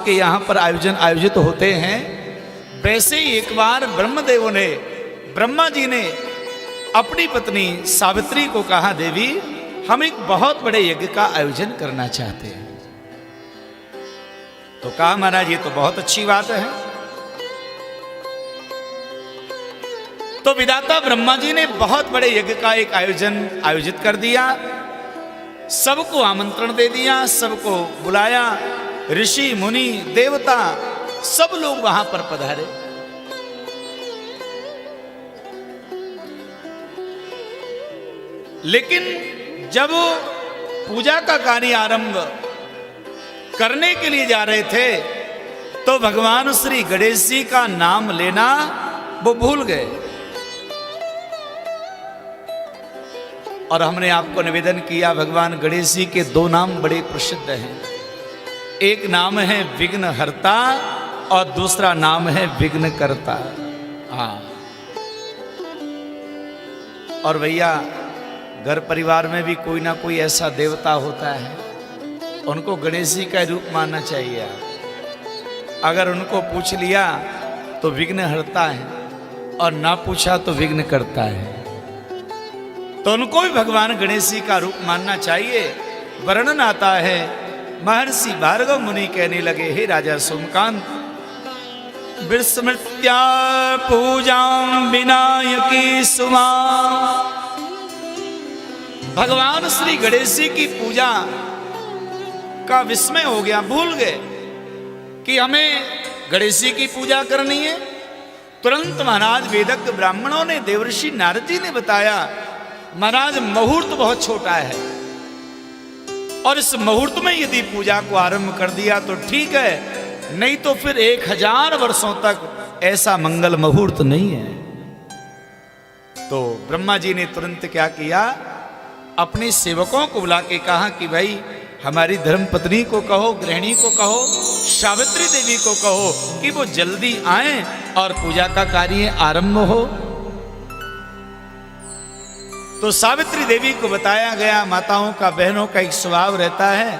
के यहाँ पर आयोजित होते हैं, वैसे ही एक बार ब्रह्मदेवों ने, ब्रह्मा जी ने अपनी पत्नी सावित्री को कहा, देवी हम एक बहुत बड़े यज्ञ का आयोजन करना चाहते हैं। तो कहा महाराज ये तो बहुत अच्छी बात है। तो विधाता ब्रह्मा जी ने बहुत बड़े यज्ञ का एक आयोजित कर दिया, सबको आमंत्रण दे दिया, सबको बुलाया, ऋषि मुनि देवता सब लोग वहां पर पधारे। लेकिन जब पूजा का कार्य आरंभ करने के लिए जा रहे थे तो भगवान श्री गणेश जी का नाम लेना वो भूल गए। और हमने आपको निवेदन किया, भगवान गणेश जी के दो नाम बड़े प्रसिद्ध हैं, एक नाम है विघ्नहर्ता और दूसरा नाम है विघ्नकर्ता। हाँ, और भैया घर परिवार में भी कोई ना कोई ऐसा देवता होता है, उनको गणेश जी का रूप मानना चाहिए। अगर उनको पूछ लिया तो विघ्नहर्ता है और ना पूछा तो विघ्न करता है, तो उनको भी भगवान गणेश जी का रूप मानना चाहिए। वर्णन आता है, महर्षि भार्गव मुनि कहने लगे, हे राजा सोमकांत, विस्मृत्या पूजां विनायकी सुमा, भगवान श्री गणेश जी की पूजा का विस्मय हो गया, भूल गए कि हमें गणेश जी की पूजा करनी है। तुरंत महाराज वेदज्ञ ब्राह्मणों ने, देवर्षि नारद जी ने बताया, महाराज मुहूर्त बहुत छोटा है और इस मुहूर्त में यदि पूजा को आरंभ कर दिया तो ठीक है, नहीं तो फिर 1000 वर्षों तक ऐसा मंगल मुहूर्त नहीं है। तो ब्रह्मा जी ने तुरंत क्या किया, अपने सेवकों को बुला के कहा कि भाई हमारी धर्म पत्नी को कहो, गृहिणी को कहो, सावित्री देवी को कहो कि वो जल्दी आए और पूजा का कार्य आरंभ हो। तो सावित्री देवी को बताया गया, माताओं का, बहनों का एक स्वभाव रहता है,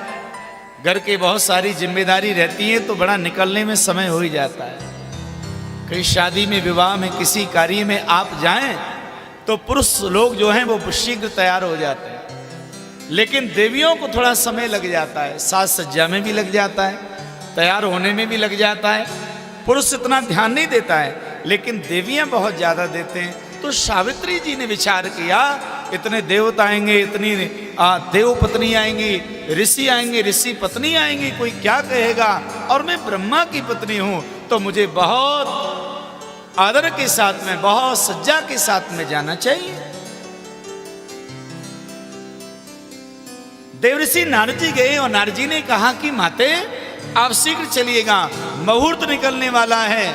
घर के बहुत सारी जिम्मेदारी रहती है तो बड़ा निकलने में समय हो ही जाता है। कहीं शादी में, विवाह में, किसी कार्य में आप जाएं तो पुरुष लोग जो हैं वो शीघ्र तैयार हो जाते हैं, लेकिन देवियों को थोड़ा समय लग जाता है, साज सज्जा में भी लग जाता है, तैयार होने में भी लग जाता है। पुरुष इतना ध्यान नहीं देता है, लेकिन देवियां बहुत ज्यादा देते हैं। तो सावित्री जी ने विचार किया, इतने देवता आएंगे, इतनी देव पत्नी आएंगी, ऋषि आएंगे, ऋषि पत्नी आएंगी, कोई क्या कहेगा, और मैं ब्रह्मा की पत्नी हूं तो मुझे बहुत आदर के साथ में, बहुत सज्जा के साथ में जाना चाहिए। देवर्षि नारद जी गए और नारद जी ने कहा कि माते आप शीघ्र चलिएगा, मुहूर्त निकलने वाला है।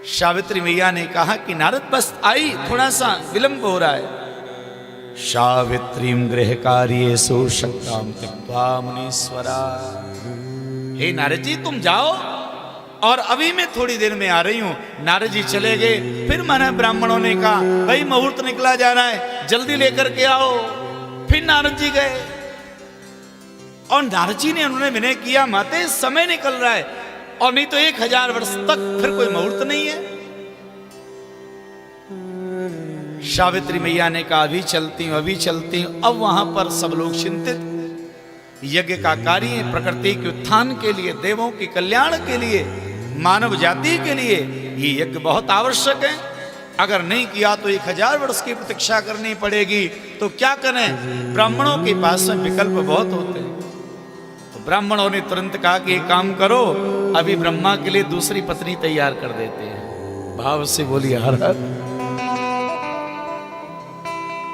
सावित्री मैया ने कहा कि नारद बस आई, थोड़ा सा विलंब हो रहा है। सावित्रीम गृह कार्येषु शक्तां त्यक्त्वा मुनीश्वरा, हे नारद जी तुम जाओ और अभी मैं थोड़ी देर में आ रही हूं। नारद जी चले गए। फिर मैंने ब्राह्मणों ने कहा, भाई मुहूर्त निकला जा रहा है, जल्दी लेकर के आओ। फिर नारद जी गए और नारद जी ने उन्होंने विनय किया, माते समय निकल रहा है और नहीं तो 1000 वर्ष तक फिर कोई मुहूर्त नहीं है। सावित्री मैया ने कहा, अभी चलती हूं, अभी चलती हूं। अब वहां पर सब लोग चिंतित, यज्ञ का कार्य प्रकृति के उत्थान के लिए, देवों के कल्याण के लिए, मानव जाति के लिए ये यज्ञ बहुत आवश्यक है। अगर नहीं किया तो 1000 वर्ष की प्रतीक्षा करनी पड़ेगी। तो क्या करें, ब्राह्मणों के पास में विकल्प बहुत होते हैं। तो ब्राह्मणों ने तुरंत कहा कि एक काम करो, अभी ब्रह्मा के लिए दूसरी पत्नी तैयार कर देते हैं। भाव से बोली, हर हर।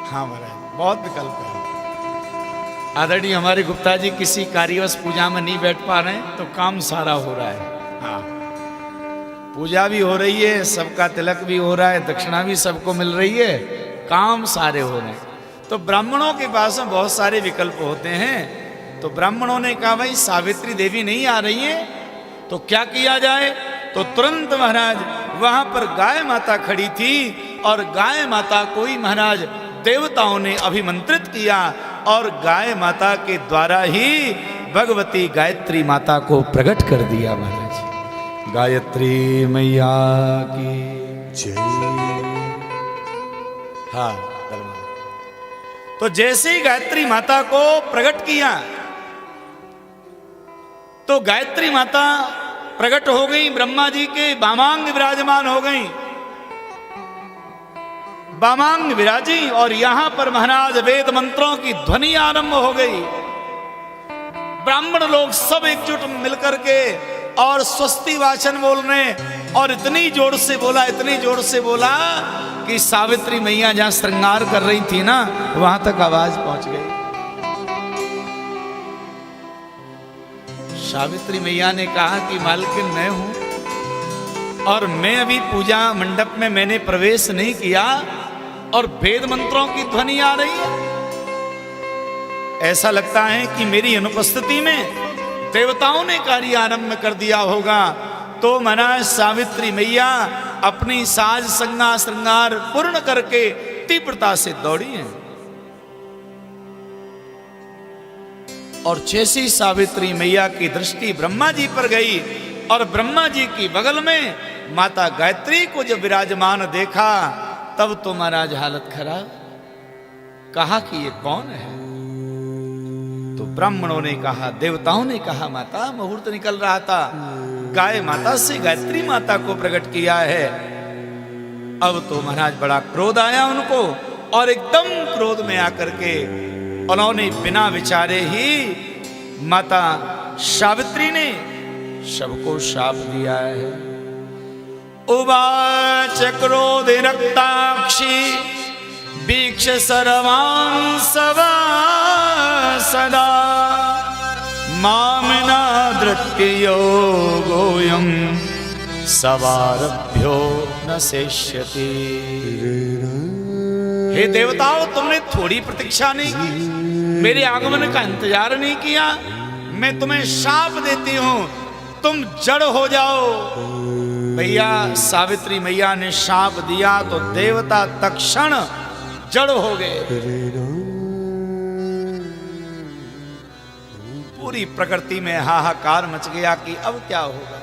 हाँ महाराज, बहुत विकल्प है। आदरणीय हमारे गुप्ता जी किसी कार्यवश पूजा में नहीं बैठ पा रहे हैं तो काम सारा हो रहा है। हाँ, पूजा भी हो रही है, सबका तिलक भी हो रहा है, दक्षिणा भी सबको मिल रही है, काम सारे हो रहे हैं। तो ब्राह्मणों के पास में बहुत सारे विकल्प होते हैं। तो ब्राह्मणों ने कहा, भाई सावित्री देवी नहीं आ रही है तो क्या किया जाए। तो तुरंत महाराज वहां पर गाय माता खड़ी थी और गाय माता को ही महाराज देवताओं ने अभिमंत्रित किया और गाय माता के द्वारा ही भगवती गायत्री माता को प्रकट कर दिया महाराज। गायत्री मैया की जय। हाँ, तो जैसे ही गायत्री माता को प्रकट किया तो गायत्री माता प्रकट हो गई, ब्रह्मा जी के वामांग विराजमान हो गई, वामांग विराजी। और यहां पर महाराज वेद मंत्रों की ध्वनि आरंभ हो गई। ब्राह्मण लोग सब एकजुट मिलकर के और स्वस्ति वाचन बोल रहे, और इतनी जोर से बोला, इतनी जोर से बोला कि सावित्री मैया जहां श्रृंगार कर रही थी ना, वहां तक आवाज पहुंच गई। सावित्री मैया ने कहा कि मालकिन मैं हूं और मैं अभी पूजा मंडप में मैंने प्रवेश नहीं किया और वेद मंत्रों की ध्वनि आ रही है। ऐसा लगता है कि मेरी अनुपस्थिति में देवताओं ने कार्य आरंभ कर दिया होगा। तो महाराज सावित्री मैया अपनी साज संगा श्रृंगार पूर्ण करके तीव्रता से दौड़ी हैं। और जैसी सावित्री मैया की दृष्टि ब्रह्मा जी पर गई और ब्रह्मा जी की बगल में माता गायत्री को जब विराजमान देखा, तब तो महाराज हालत खराब। कहा कि ये कौन है? तो ब्राह्मणों ने कहा, देवताओं ने कहा, माता मुहूर्त निकल रहा था, गाय माता से गायत्री माता को प्रकट किया है। अब तो महाराज बड़ा क्रोध आया उनको, और एकदम क्रोध में आकर के उन्होंने बिना विचारे ही माता सावित्री ने सबको शाप दिया है। उवाच क्रोधिरक्ताक्षी वीक्ष सर्वान् सवा सदा मामिना धृत्य योगोऽयं सवारभ्यो न शेष्यति। हे देवताओं, तुमने थोड़ी प्रतीक्षा नहीं की, मेरे आगमन का इंतजार नहीं किया। मैं तुम्हें शाप देती हूं, तुम जड़ हो जाओ। भैया सावित्री मैया ने शाप दिया तो देवता तत्क्षण जड़ हो गए। पूरी प्रकृति में हाहाकार मच गया कि अब क्या होगा।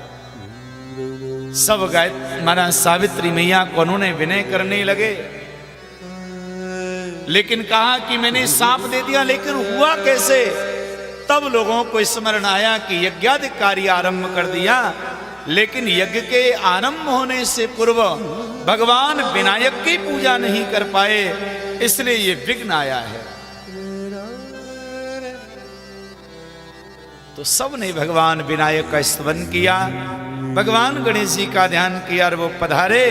सब गायत्री माना सावित्री मैया को उन्होंने विनय करने लगे, लेकिन कहा कि मैंने शाप दे दिया, लेकिन हुआ कैसे? तब लोगों को स्मरण आया कि यज्ञादिक कार्य आरंभ कर दिया, लेकिन यज्ञ के आरंभ होने से पूर्व भगवान विनायक की पूजा नहीं कर पाए, इसलिए ये विघ्न आया है। तो सब ने भगवान विनायक का स्तवन किया, भगवान गणेश जी का ध्यान किया और वो पधारे,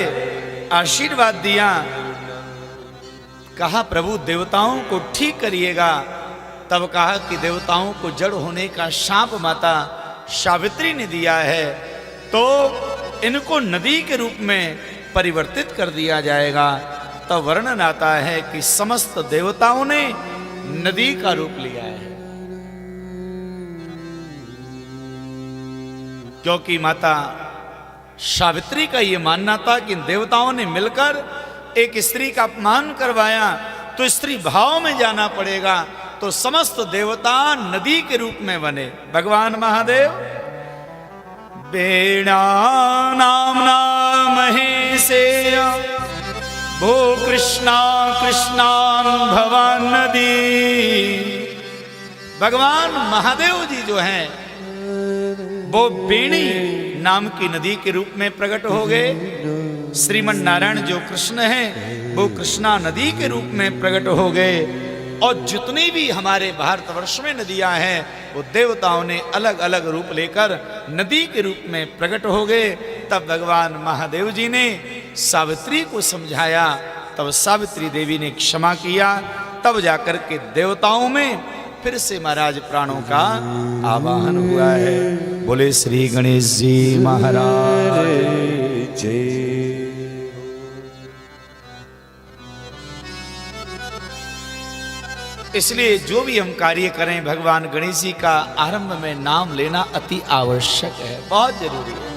आशीर्वाद दिया। कहा प्रभु देवताओं को ठीक करिएगा। तब कहा कि देवताओं को जड़ होने का शाप माता सावित्री ने दिया है, तो इनको नदी के रूप में परिवर्तित कर दिया जाएगा। तब वर्णन आता है कि समस्त देवताओं ने नदी का रूप लिया है, क्योंकि माता सावित्री का यह मानना था कि देवताओं ने मिलकर एक स्त्री का अपमान करवाया तो स्त्री भाव में जाना पड़ेगा, तो समस्त देवता नदी के रूप में बने। भगवान महादेव बेणा नामना महेशेय भो कृष्णा कृष्णान भवान नदी। भगवान महादेव जी जो हैं वो बेणी नाम की नदी के रूप में प्रकट हो गए। श्रीमन नारायण जो कृष्ण हैं वो कृष्णा नदी के रूप में प्रकट हो गए। और जितनी भी हमारे भारतवर्ष में नदियां हैं वो देवताओं ने अलग अलग रूप लेकर नदी के रूप में प्रकट हो गए। तब भगवान महादेव जी ने सावित्री को समझाया, तब सावित्री देवी ने क्षमा किया, तब जाकर के देवताओं में फिर से महाराज प्राणों का आवाहन हुआ है। बोले श्री गणेश जी महाराज जय। इसलिए जो भी हम कार्य करें भगवान गणेश जी का आरंभ में नाम लेना अति आवश्यक है, बहुत जरूरी है।